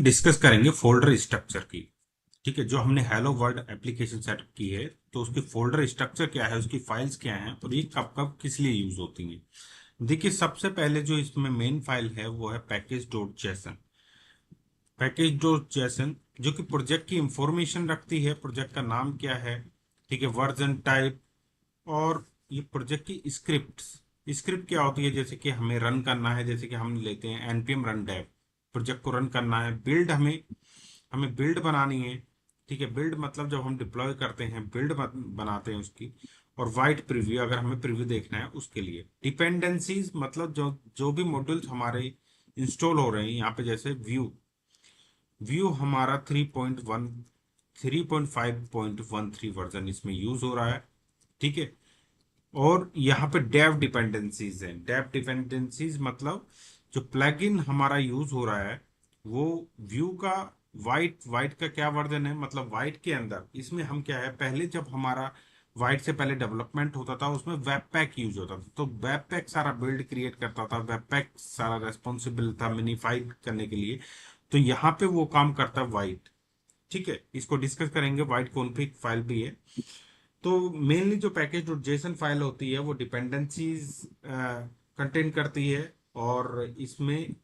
Discuss करेंगे folder structure की। ठीक है, जो हमने हेलो वर्ल्ड एप्लीकेशन सेटअप की है तो उसकी फोल्डर स्ट्रक्चर क्या है, उसकी फाइल्स क्या हैं और ये कब कब किस लिए यूज होती हैं। देखिए, सबसे पहले जो इसमें मेन फाइल है वो है package dot JSON. Package dot JSON जो कि प्रोजेक्ट की इंफॉर्मेशन रखती है, प्रोजेक्ट का नाम क्या है, ठीक है, वर्जन टाइप, और ये प्रोजेक्ट की स्क्रिप्ट। स्क्रिप्ट क्या होती है, जैसे कि हमें रन करना है, जैसे कि हम लेते हैं npm रन डेव, प्रोजेक्ट को रन करना है। बिल्ड हमें हमें बिल्ड बनानी है। ठीक है, बिल्ड मतलब जब हम डिप्लॉय करते हैं बिल्ड बनाते हैं उसकी। और वाइट प्रीव्यू, अगर हमें प्रीव्यू देखना है उसके लिए। डिपेंडेंसीज मतलब जो जो भी मॉड्यूल्स हमारे इंस्टॉल हो रहे हैं यहाँ पे, जैसे व्यू व्यू हमारा 3.5.13 वर्जन इसमें यूज हो रहा है। ठीक है, और यहाँ पे डेव डिपेंडेंसीज हैं। डेव डिपेंडेंसीज मतलब जो प्लगइन हमारा यूज हो रहा है वो व्यू का वाइट वाइट का क्या वर्जन है, मतलब वाइट के अंदर इसमें हम क्या है, पहले जब हमारा वाइट से पहले डेवलपमेंट होता था उसमें वेब पैक यूज होता था, तो वेब पैक सारा बिल्ड क्रिएट करता था, वेब पैक सारा रेस्पॉन्सिबल था मिनिफाइड करने के लिए। तो यहाँ पे वो काम करता है वाइट। ठीक है, इसको डिस्कस करेंगे। वाइट कॉन्फ़िग फाइल भी है। तो मेनली जो पैकेज डॉट जेसन फाइल होती है वो डिपेंडेंसीज कंटेन करती है, और इसमें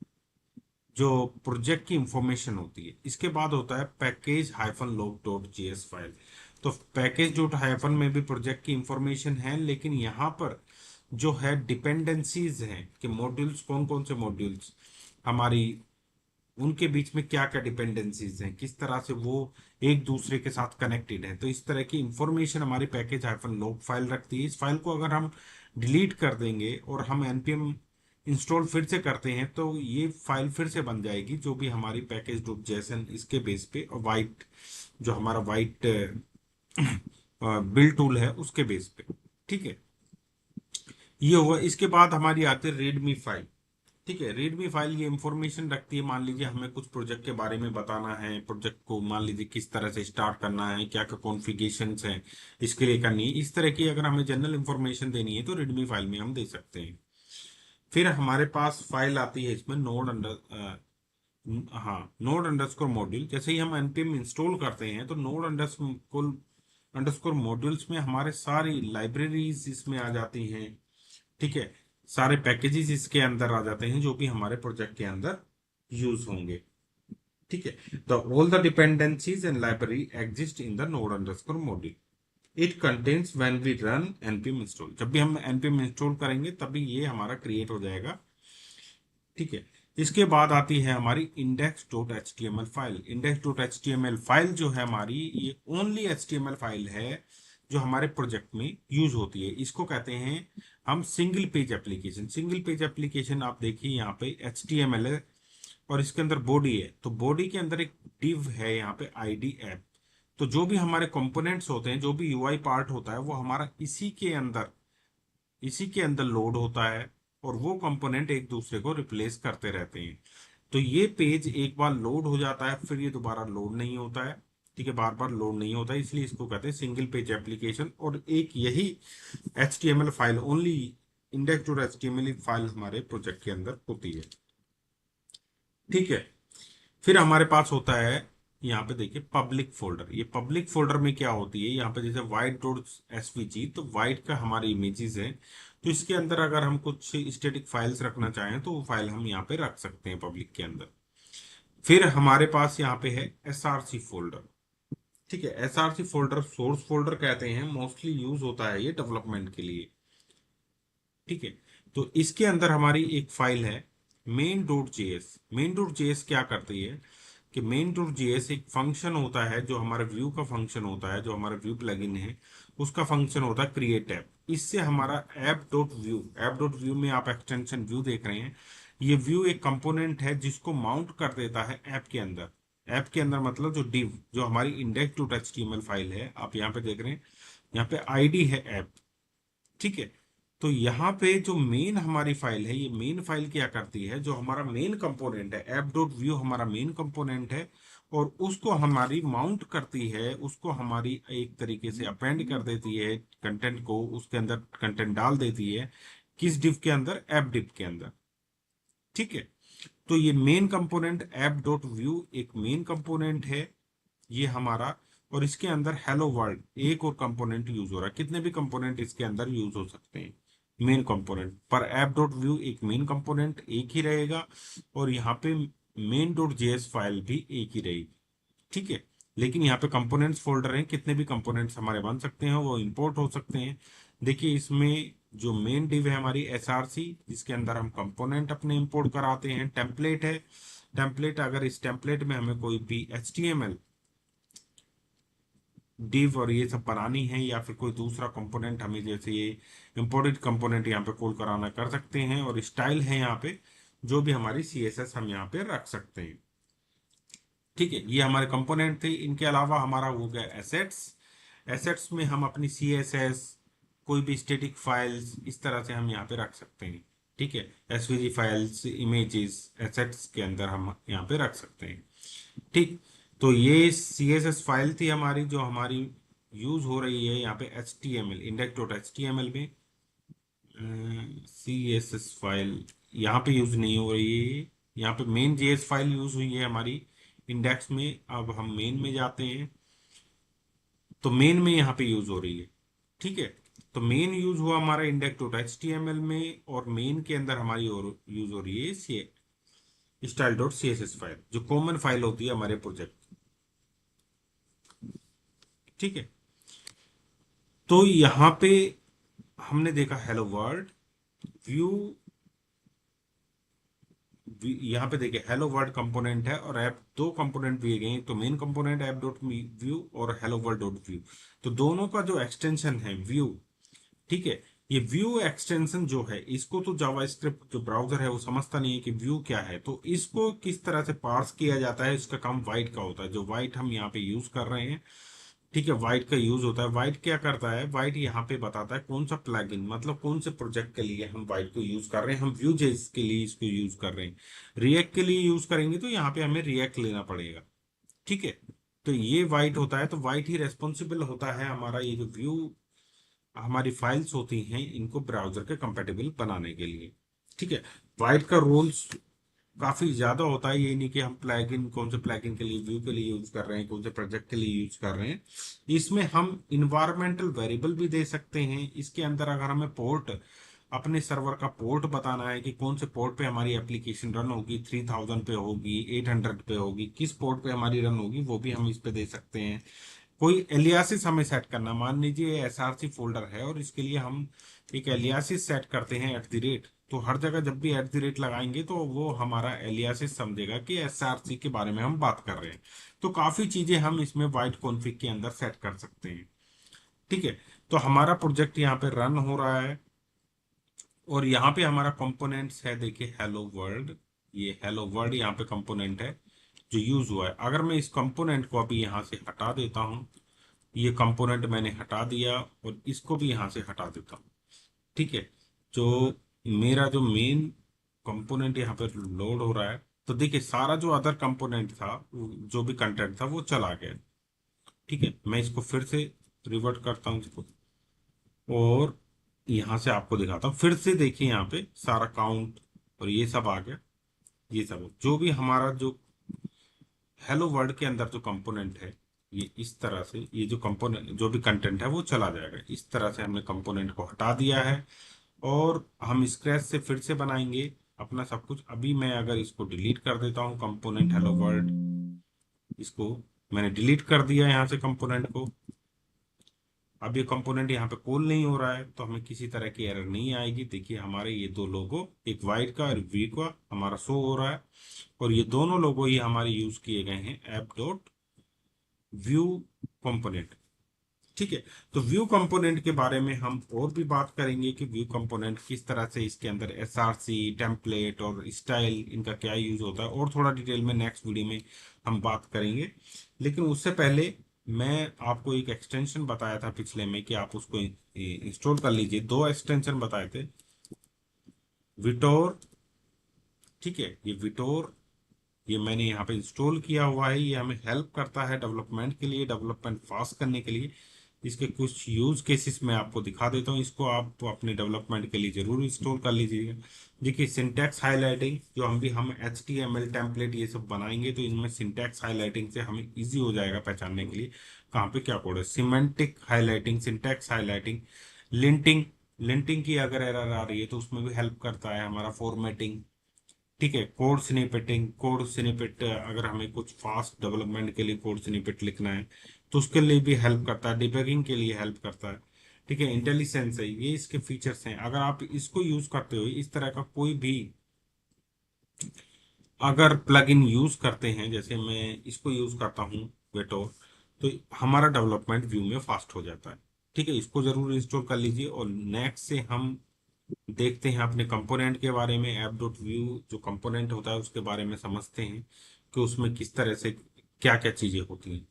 जो प्रोजेक्ट की इंफॉर्मेशन होती है। इसके बाद होता है package hyphen log dot JS file. तो पैकेज डॉट हाइफन में भी प्रोजेक्ट की इंफॉर्मेशन है, लेकिन यहाँ पर जो है डिपेंडेंसीज हैं कि मॉड्यूल्स, कौन कौन से मॉड्यूल्स हमारी, उनके बीच में क्या क्या डिपेंडेंसीज हैं, किस तरह से वो एक दूसरे के साथ कनेक्टेड है। तो इस तरह की इंफॉर्मेशन हमारी पैकेज हाइफन लॉग फाइल रखती है। इस फाइल को अगर हम डिलीट कर देंगे और हम npm इंस्टॉल फिर से करते हैं तो ये फाइल फिर से बन जाएगी, जो भी हमारी पैकेज डॉट जेसन इसके बेस पे, और वाइट जो हमारा वाइट बिल्ड टूल है उसके बेस पे। ठीक है, ये हुआ। इसके बाद हमारी आती है रीडमी फाइल। ठीक है, रीडमी फाइल ये इंफॉर्मेशन रखती है। मान लीजिए हमें कुछ प्रोजेक्ट के बारे में बताना है, प्रोजेक्ट को मान लीजिए किस तरह से स्टार्ट करना है, क्या क्या कॉन्फ़िगरेशंस हैं इसके लिए करनी है, इस तरह की अगर हमें जनरल इंफॉर्मेशन देनी है तो रीडमी फाइल में हम दे सकते हैं। फिर हमारे पास फाइल आती है इसमें नोड अंडरस्कोर मॉड्यूल। जैसे ही हम npm इंस्टॉल करते हैं तो नोड अंडरस्कोर अंडरस्कोर मॉड्यूल्स में हमारे सारी लाइब्रेरीज इसमें आ जाती हैं। ठीक है, सारे पैकेजेस इसके अंदर आ जाते हैं जो भी हमारे प्रोजेक्ट के अंदर यूज होंगे। ठीक है, the all the dependencies and library exist in the node underscore module. It contains when we run npm install. जब भी हम npm इंस्टॉल करेंगे तभी ये हमारा क्रिएट हो जाएगा। ठीक है, इसके बाद आती है हमारी index dot H T M L file. Index dot H T M L file जो है हमारी, ये only H T M L file है जो हमारे प्रोजेक्ट में यूज होती है। इसको कहते हैं हम single page application. Single page application आप देखिए यहाँ पे एच टी एम एल है और इसके अंदर बॉडी है, तो बॉडी के अंदर एक डिव है यहाँ पे आईडी ऐप। तो जो भी हमारे कंपोनेंट्स होते हैं, जो भी यूआई पार्ट होता है वो हमारा इसी के अंदर लोड होता है, और वो कंपोनेंट एक दूसरे को रिप्लेस करते रहते हैं। तो ये पेज एक बार लोड हो जाता है फिर ये दोबारा लोड नहीं होता है। ठीक है, बार बार लोड नहीं होता है, इसलिए इसको कहते हैं सिंगल पेज एप्लीकेशन। और एक यही HTML file, only index dot HTML file हमारे प्रोजेक्ट के अंदर होती है। ठीक है, फिर हमारे पास होता है यहाँ पे देखिए पब्लिक फोल्डर। ये पब्लिक फोल्डर में क्या होती है, यहाँ पे जैसे वाइट डॉट एसवीजी, तो वाइट का हमारी इमेजेस है, तो इसके अंदर अगर हम कुछ स्टैटिक फाइल्स रखना चाहें तो वो फाइल हम यहाँ पे रख सकते हैं पब्लिक के अंदर। फिर हमारे पास यहाँ पे है एसआरसी फोल्डर। ठीक है, एसआरसी फोल्डर सोर्स फोल्डर कहते हैं, मोस्टली यूज होता है ये डेवलपमेंट के लिए। ठीक है, तो इसके अंदर हमारी एक फाइल है main dot JS. Main dot JS क्या करती है कि मेन डॉट जेएस एक फंक्शन होता है जो हमारे व्यू का फंक्शन होता है, जो हमारा व्यू प्लगइन है उसका फंक्शन होता है क्रिएट ऐप। इससे हमारा ऐप डॉट व्यू में आप एक्सटेंशन व्यू देख रहे हैं। ये व्यू एक कंपोनेंट है जिसको माउंट कर देता है ऐप के अंदर। ऐप के अंदर मतलब जो डिव, जो हमारी इंडेक्स डॉट एचटीएमएल फाइल है, आप यहाँ पे देख रहे हैं, यहाँ पे आईडी है ऐप। ठीक है, तो यहाँ पे जो मेन हमारी फाइल है, ये मेन फाइल क्या करती है, जो हमारा मेन कंपोनेंट है ऐप डॉट व्यू हमारा मेन कंपोनेंट है, और उसको हमारी माउंट करती है, उसको हमारी एक तरीके से अपेंड कर देती है कंटेंट को, उसके अंदर कंटेंट डाल देती है। किस डिव के अंदर, ऐप डिव के अंदर। ठीक है, तो ये main component app dot view एक मेन कंपोनेंट है ये हमारा, और इसके अंदर हेलो वर्ल्ड एक और कंपोनेंट यूज हो रहा है। कितने भी कंपोनेंट इसके अंदर यूज हो सकते हैं मेन कंपोनेंट पर, ऐप डॉट व्यू एक मेन कंपोनेंट एक ही रहेगा, और यहाँ पे मेन डॉट जेएस फाइल भी एक ही रहेगी, ठीक है। लेकिन यहाँ पे कंपोनेंट्स फोल्डर हैं, कितने भी कंपोनेंट्स हमारे बन सकते हैं, वो इंपोर्ट हो सकते हैं। देखिए इसमें जो मेन डिव है हमारी एसआरसी, जिसके अंदर हम कंपोनेंट अपने इंपोर्ट कराते हैं। टेम्पलेट है, टेम्पलेट अगर इस टेम्पलेट में हमें कोई भी HTML डिव और ये सब बनानी है, या फिर कोई दूसरा कंपोनेंट हमें जैसे ये इंपोर्टेड कंपोनेंट यहाँ पे कॉल कराना कर सकते हैं। और स्टाइल है यहाँ पे जो भी हमारी CSS हम यहाँ पे रख सकते हैं, ठीक है। ये हमारे कंपोनेंट थे। इनके अलावा हमारा हो गया एसेट्स। एसेट्स में हम अपनी CSS, कोई भी स्टैटिक फाइल्स इस तरह से हम यहाँ पे रख सकते हैं, ठीक है। SVG फाइल्स, इमेजेस एसेट्स के अंदर हम यहाँ पे रख सकते हैं, ठीक। तो ये CSS फाइल थी हमारी जो हमारी यूज हो रही है यहाँ पे HTML इंडेक्स डॉट HTML में। CSS फाइल यहाँ पे यूज नहीं हो रही है, यहाँ पे मेन JS फाइल यूज हुई है हमारी इंडेक्स में। अब हम मेन में जाते हैं तो मेन में यहाँ पे यूज हो रही है, ठीक है। तो मेन यूज हुआ हमारा इंडेक्स डॉट HTML में, और मेन के अंदर हमारी और यूज हो रही है स्टाइल डॉट CSS फाइल, जो कॉमन फाइल होती है हमारे प्रोजेक्ट, ठीक है। तो यहाँ पे हमने देखा हेलो वर्ल्ड व्यू, यहाँ पे देखिए हेलो वर्ल्ड कंपोनेंट है और ऐप दो कंपोनेंट दिए गए हैं। तो main component app dot view और हेलो वर्ल्ड डॉट व्यू, तो दोनों का जो एक्सटेंशन है व्यू, ठीक है। ये व्यू एक्सटेंशन जो है इसको तो जावास्क्रिप्ट जो ब्राउजर है वो समझता नहीं है कि व्यू क्या है, तो इसको किस तरह से पार्स किया जाता है, इसका काम वाइट का होता है। जो वाइट हम यहाँ पे यूज कर रहे हैं, ठीक है, वाइट का यूज होता है। वाइट क्या करता है, वाइट यहाँ पे बताता है कौन सा प्लगइन, मतलब कौन से प्रोजेक्ट के लिए हम वाइट को यूज कर रहे हैं। हम व्यू जेस के लिए इसको यूज कर रहे हैं, रिएक्ट के लिए यूज करेंगे तो यहाँ पे हमें रिएक्ट लेना पड़ेगा, ठीक है। तो ये वाइट होता है, तो वाइट ही रेस्पॉन्सिबल होता है हमारा ये जो व्यू हमारी फाइल्स होती हैं इनको ब्राउजर के कंपेटेबल बनाने के लिए, ठीक है। वाइट का रोल्स काफी ज्यादा होता है, ये नहीं कि हम प्लगइन कौन से प्लगइन के लिए व्यू के लिए यूज कर रहे हैं, कौन से प्रोजेक्ट के लिए यूज कर रहे हैं। इसमें हम इन्वायरमेंटल वेरिएबल भी दे सकते हैं। इसके अंदर अगर हमें पोर्ट, अपने सर्वर का पोर्ट बताना है कि कौन से पोर्ट पे हमारी एप्लीकेशन रन होगी, 3000 पे होगी, 800 पे होगी, किस पोर्ट पे हमारी रन होगी, वो भी हम इस पे दे सकते हैं। कोई एलियासिस हमें सेट करना, मान लीजिए SRC फोल्डर है और इसके लिए हम एक एलियासिस सेट करते हैं @, तो हर जगह जब भी @ लगाएंगे तो वो हमारा एलियासिस समझेगा कि SRC के बारे में हम बात कर रहे हैं। तो काफी चीजें हम इसमें वाइट कॉन्फ़िग के अंदर सेट कर सकते हैं, ठीक है। तो हमारा प्रोजेक्ट यहाँ पे रन हो रहा है, और यहाँ पे हमारा कंपोनेंट्स है, देखिए हेलो वर्ल्ड, ये हेलो वर्ल्ड यहाँ पे कंपोनेंट है जो यूज हुआ है। अगर मैं इस कंपोनेंट को अभी यहाँ से हटा देता हूँ, ये कंपोनेंट मैंने हटा दिया और इसको भी यहाँ से हटा देता हूँ, ठीक है। जो मेरा जो मेन कंपोनेंट यहाँ पर लोड हो रहा है, तो देखिए सारा जो अदर कंपोनेंट था, जो भी कंटेंट था वो चला गया, ठीक है। मैं इसको फिर से रिवर्ट करता हूँ इसको, और यहाँ से आपको दिखाता हूँ फिर से। देखिए यहाँ पे सारा काउंट और ये सब आ गया। ये सब जो भी हमारा जो हेलो वर्ल्ड के अंदर जो कंपोनेंट है, ये इस तरह से ये जो कंपोनेंट जो भी कंटेंट है वो चला जाएगा। इस तरह से हमने कंपोनेंट को हटा दिया है, और हम स्क्रैच से फिर से बनाएंगे अपना सब कुछ। अभी मैं अगर इसको डिलीट कर देता हूँ कंपोनेंट हेलो वर्ल्ड, इसको मैंने डिलीट कर दिया यहाँ से कंपोनेंट को। अब ये कंपोनेंट यहाँ पे कॉल नहीं हो रहा है, तो हमें किसी तरह की एरर नहीं आएगी। देखिए हमारे ये दो लोगो, एक वाइट का और वी का हमारा शो हो रहा है, और ये दोनों लोगो ही हमारे यूज किए गए हैं ऐप डॉट व्यू कंपोनेंट, ठीक है। तो व्यू कंपोनेंट के बारे में हम और भी बात करेंगे कि व्यू कंपोनेंट किस तरह से इसके अंदर SRC, टेम्पलेट और स्टाइल इनका क्या यूज होता है, और थोड़ा डिटेल में नेक्स्ट वीडियो में हम बात करेंगे। लेकिन उससे पहले मैं आपको एक एक्सटेंशन बताया था पिछले में कि आप उसको इंस्टॉल कर लीजिए। दो एक्सटेंशन बताए थे, विटोर, ठीक है। ये विटोर ये मैंने यहाँ पे इंस्टॉल किया हुआ है, ये हमें हेल्प करता है डेवलपमेंट के लिए, डेवलपमेंट फास्ट करने के लिए। इसके कुछ यूज केसेस मैं आपको दिखा देता हूँ, इसको आप अपने डेवलपमेंट के लिए जरूर इंस्टॉल कर लीजिएगा। देखिए सिंटैक्स हाईलाइटिंग, जो हम HTML टेम्पलेट ये सब बनाएंगे तो इनमें सिंटैक्स हाईलाइटिंग से हमें इजी हो जाएगा पहचानने के लिए कहाँ पे क्या कोड है। Semantic highlighting, syntax highlighting, linting, linting की अगर एरर आ रही है तो उसमें भी हेल्प करता है हमारा। फॉर्मेटिंग, ठीक है। कोड स्निपेटिंग, कोड स्निपेट अगर हमें कुछ फास्ट डेवलपमेंट के लिए कोड स्निपेट लिखना है तो उसके लिए भी हेल्प करता है। डिबगिंग के लिए हेल्प करता है, ठीक है। इंटेलिजेंस है, ये इसके फीचर्स हैं। अगर आप इसको यूज करते हो, इस तरह का कोई भी अगर प्लगइन यूज करते हैं, जैसे मैं इसको यूज करता हूँ वेटोर, तो हमारा डेवलपमेंट व्यू में फास्ट हो जाता है, ठीक है। इसको जरूर इंस्टॉल कर लीजिए। और नेक्स्ट से हम देखते हैं अपने कंपोनेंट के बारे में। ऐप डॉट व्यू जो कंपोनेंट होता है उसके बारे में समझते हैं कि उसमें किस तरह से क्या क्या चीजें होती हैं,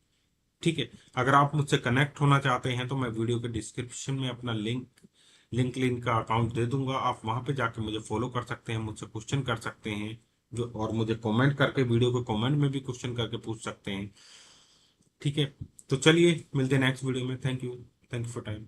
ठीक है। अगर आप मुझसे कनेक्ट होना चाहते हैं तो मैं वीडियो के डिस्क्रिप्शन में अपना लिंक का अकाउंट दे दूंगा। आप वहां पे जाके मुझे फॉलो कर सकते हैं, मुझसे क्वेश्चन कर सकते हैं जो, और मुझे कमेंट करके, वीडियो के कमेंट में भी क्वेश्चन करके पूछ सकते हैं, ठीक है। तो चलिए मिलते हैं नेक्स्ट वीडियो में। Thank you, thank you for time.